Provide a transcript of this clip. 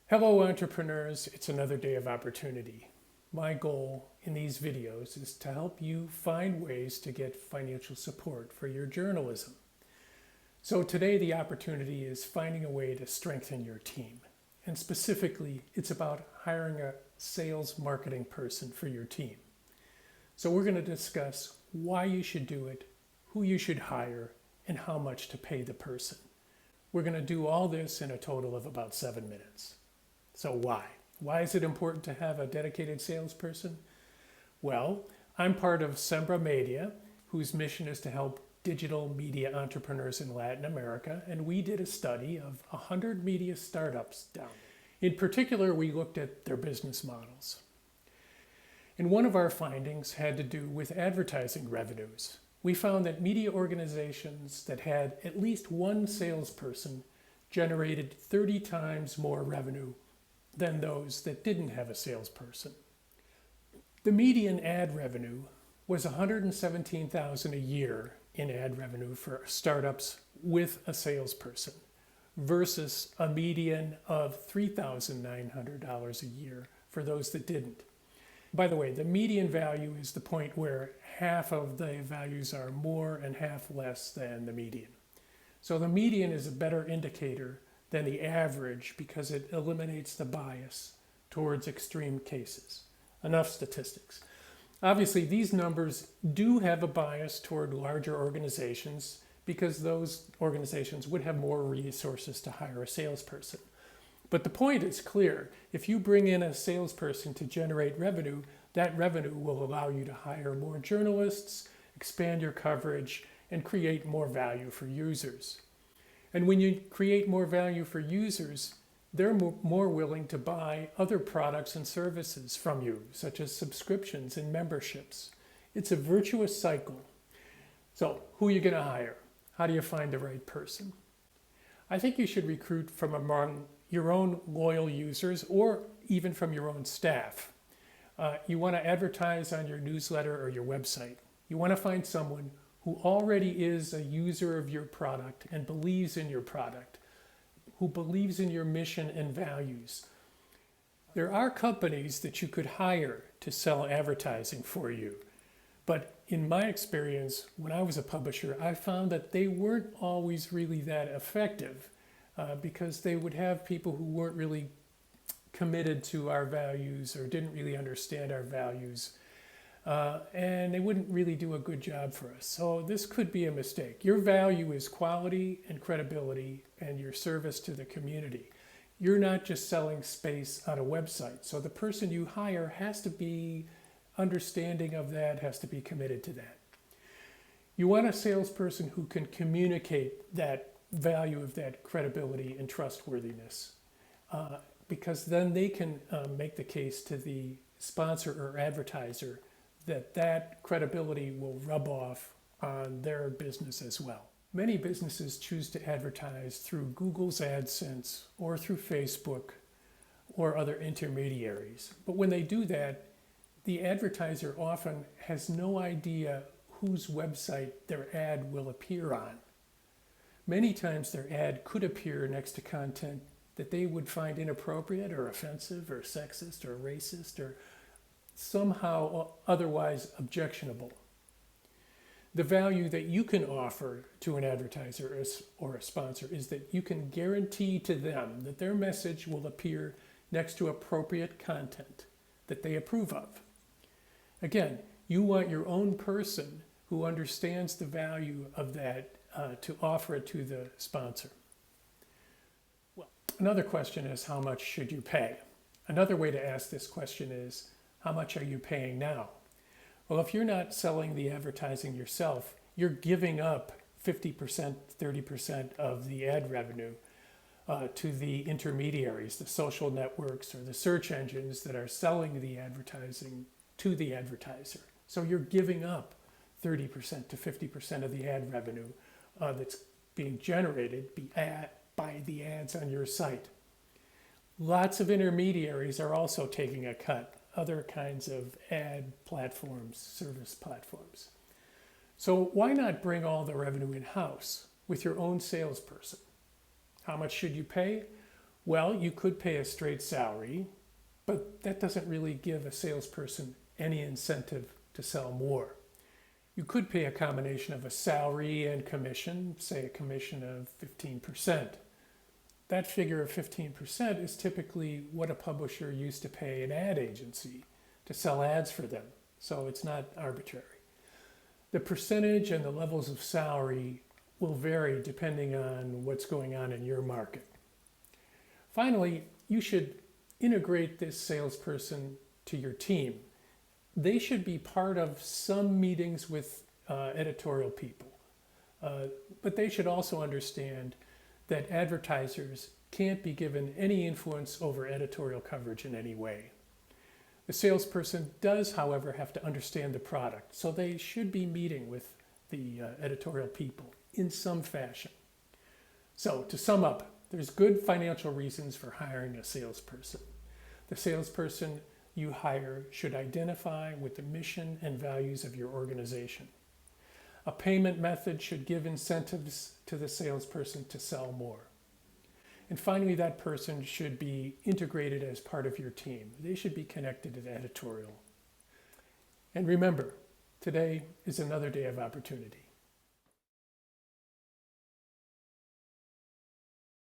Hello entrepreneurs, it's another day of opportunity. My goal in these videos is to help you find ways to get financial support for your journalism. So today the opportunity is finding a way to strengthen your team. And specifically, it's about hiring a sales marketing person for your team. So we're going to discuss why you should do it, who you should hire, and how much to pay the person. We're going to do all this in a total of about 7 minutes. So why? Why is it important to have a dedicated salesperson? Well, I'm part of Sembra Media, whose mission is to help digital media entrepreneurs in Latin America, and we did a study of 100 media startups down there. In particular, we looked at their business models. And one of our findings had to do with advertising revenues. We found that media organizations that had at least one salesperson generated 30 times more revenue than those that didn't have a salesperson. The median ad revenue was $117,000 a year in ad revenue for startups with a salesperson versus a median of $3,900 a year for those that didn't. By the way, the median value is the point where half of the values are more and half less than the median. So the median is a better indicator than the average because it eliminates the bias towards extreme cases. Enough statistics. Obviously, these numbers do have a bias toward larger organizations because those organizations would have more resources to hire a salesperson. But the point is clear. If you bring in a salesperson to generate revenue, that revenue will allow you to hire more journalists, expand your coverage, and create more value for users. And when you create more value for users, they're more willing to buy other products and services from you, such as subscriptions and memberships. It's a virtuous cycle. So, who are you going to hire? How do you find the right person? I think you should recruit from among your own loyal users or even from your own staff. You want to advertise on your newsletter or your website. You want to find someone who already is a user of your product and believes in your product, who believes in your mission and values. There are companies that you could hire to sell advertising for you. But in my experience, when I was a publisher, I found that they weren't always really that effective because they would have people who weren't really committed to our values or didn't really understand our values. And they wouldn't really do a good job for us. So this could be a mistake. Your value is quality and credibility and your service to the community. You're not just selling space on a website. So the person you hire has to be understanding of that, has to be committed to that. You want a salesperson who can communicate that value of that credibility and trustworthiness because then they can make the case to the sponsor or advertiser that credibility will rub off on their business as well. Many businesses choose to advertise through Google's AdSense or through Facebook or other intermediaries. But when they do that, the advertiser often has no idea whose website their ad will appear on. Many times their ad could appear next to content that they would find inappropriate or offensive or sexist or racist or somehow otherwise objectionable. The value that you can offer to an advertiser or a sponsor is that you can guarantee to them that their message will appear next to appropriate content that they approve of. Again, you want your own person who understands the value of that to offer it to the sponsor. Well, another question is, how much should you pay? Another way to ask this question is, how much are you paying now? Well, if you're not selling the advertising yourself, you're giving up 50%, 30% of the ad revenue to the intermediaries, the social networks or the search engines that are selling the advertising to the advertiser. So you're giving up 30% to 50% of the ad revenue that's being generated by the ads on your site. Lots of intermediaries are also taking a cut. Other kinds of ad platforms, service platforms. So why not bring all the revenue in-house with your own salesperson? How much should you pay? Well, you could pay a straight salary, but that doesn't really give a salesperson any incentive to sell more. You could pay a combination of a salary and commission, say a commission of 15%. That figure of 15% is typically what a publisher used to pay an ad agency to sell ads for them, so it's not arbitrary. The percentage and the levels of salary will vary depending on what's going on in your market. Finally, you should integrate this salesperson to your team. They should be part of some meetings with editorial people, but they should also understand that advertisers can't be given any influence over editorial coverage in any way. The salesperson does, however, have to understand the product, so they should be meeting with the editorial people in some fashion. So, to sum up, there's good financial reasons for hiring a salesperson. The salesperson you hire should identify with the mission and values of your organization. A payment method should give incentives to the salesperson to sell more. And finally, that person should be integrated as part of your team. They should be connected to editorial. And remember, today is another day of opportunity.